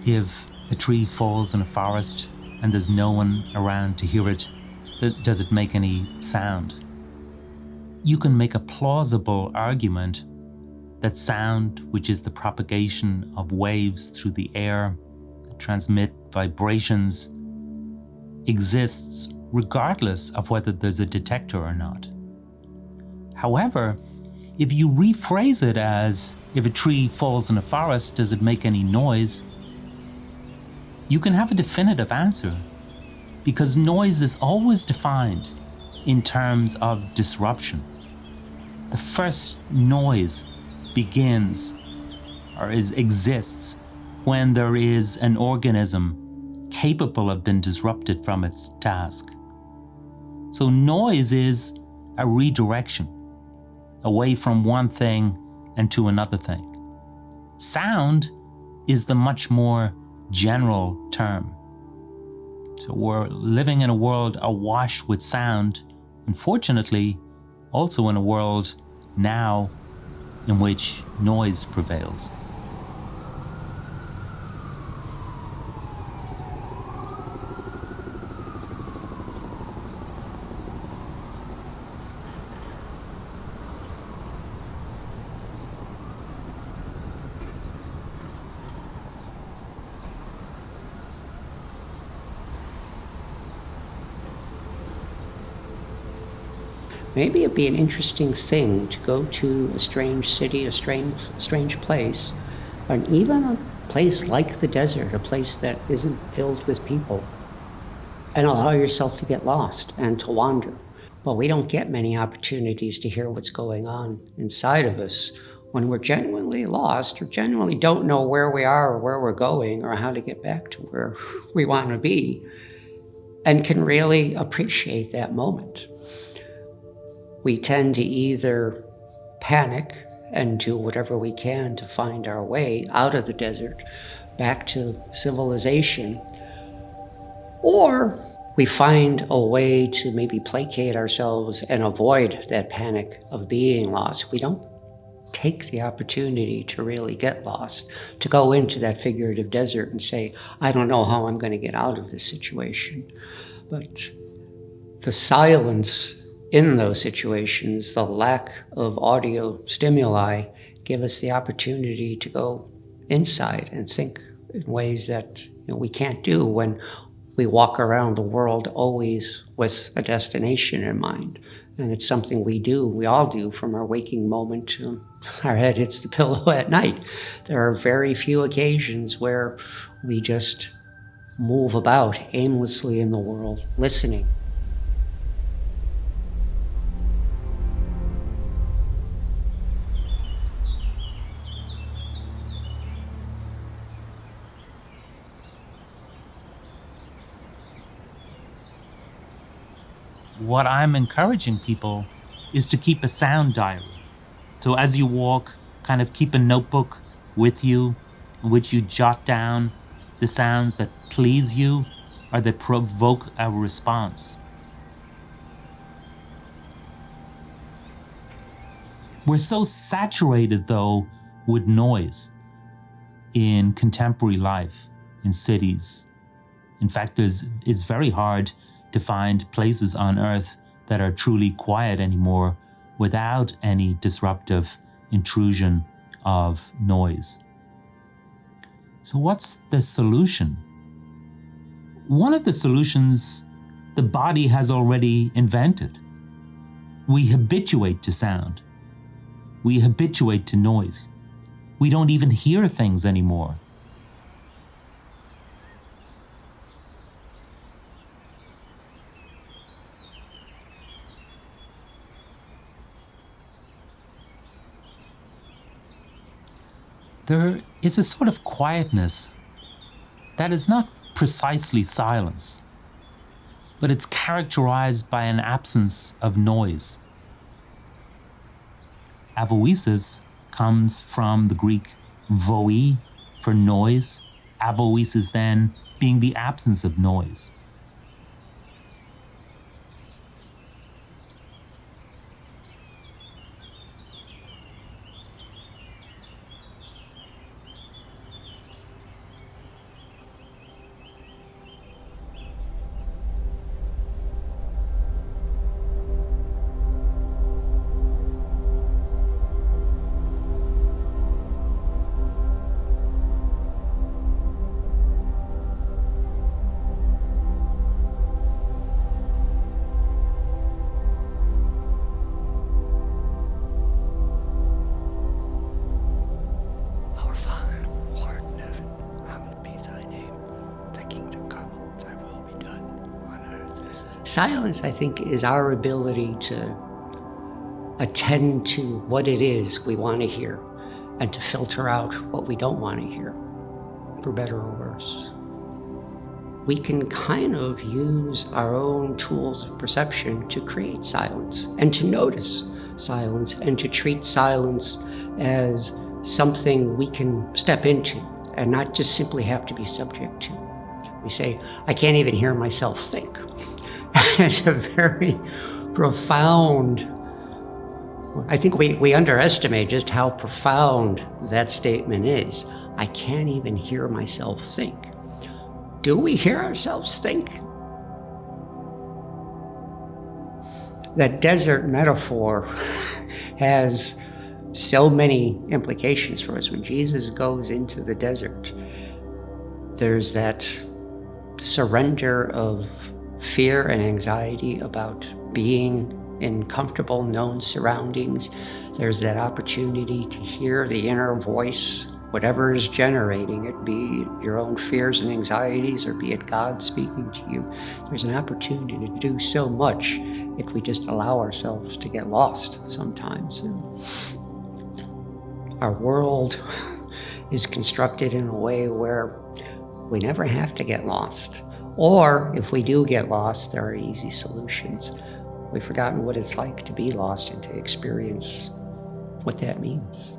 If a tree falls in a forest and there's no one around to hear it, does it make any sound? You can make a plausible argument that sound, which is the propagation of waves through the air that transmit vibrations, exists regardless of whether there's a detector or not. However, if you rephrase it as, if a tree falls in a forest, does it make any noise? You can have a definitive answer, because noise is always defined in terms of disruption. The first noise begins or exists when there is an organism capable of being disrupted from its task. So noise is a redirection away from one thing and to another thing. Sound is the much more general term. So we're living in a world awash with sound, unfortunately, also in a world now in which noise prevails. Maybe it'd be an interesting thing to go to a strange city, a strange place, and even a place like the desert, a place that isn't filled with people, and allow yourself to get lost and to wander. But we don't get many opportunities to hear what's going on inside of us when we're genuinely lost or genuinely don't know where we are or where we're going or how to get back to where we want to be, and can really appreciate that moment. We tend to either panic and do whatever we can to find our way out of the desert back to civilization, or we find a way to maybe placate ourselves and avoid that panic of being lost. We don't take the opportunity to really get lost, to go into that figurative desert and say, I don't know how I'm going to get out of this situation. But the silence in those situations, the lack of audio stimuli, give us the opportunity to go inside and think in ways that we can't do when we walk around the world always with a destination in mind. And it's something we all do from our waking moment to our head hits the pillow at night. There are very few occasions where we just move about aimlessly in the world, listening. What I'm encouraging people is to keep a sound diary. So as you walk, kind of keep a notebook with you in which you jot down the sounds that please you or that provoke a response. We're so saturated, though, with noise in contemporary life, in cities. In fact, it's very hard to find places on Earth that are truly quiet anymore without any disruptive intrusion of noise. So what's the solution? One of the solutions the body has already invented. We habituate to sound. We habituate to noise. We don't even hear things anymore. There is a sort of quietness that is not precisely silence, but it's characterized by an absence of noise. Avoesis comes from the Greek voi, for noise, avoesis then being the absence of noise. Silence, I think, is our ability to attend to what it is we want to hear and to filter out what we don't want to hear, for better or worse. We can kind of use our own tools of perception to create silence and to notice silence and to treat silence as something we can step into and not just simply have to be subject to. We say, I can't even hear myself think. It's a very profound, I think we underestimate just how profound that statement is. I can't even hear myself think. Do we hear ourselves think? That desert metaphor has so many implications for us. When Jesus goes into the desert, there's that surrender of fear and anxiety about being in comfortable, known surroundings. There's that opportunity to hear the inner voice, whatever is generating it, be it your own fears and anxieties or be it God speaking to you. There's an opportunity to do so much if we just allow ourselves to get lost sometimes. And our world is constructed in a way where we never have to get lost. Or if we do get lost, there are easy solutions. We've forgotten what it's like to be lost and to experience what that means.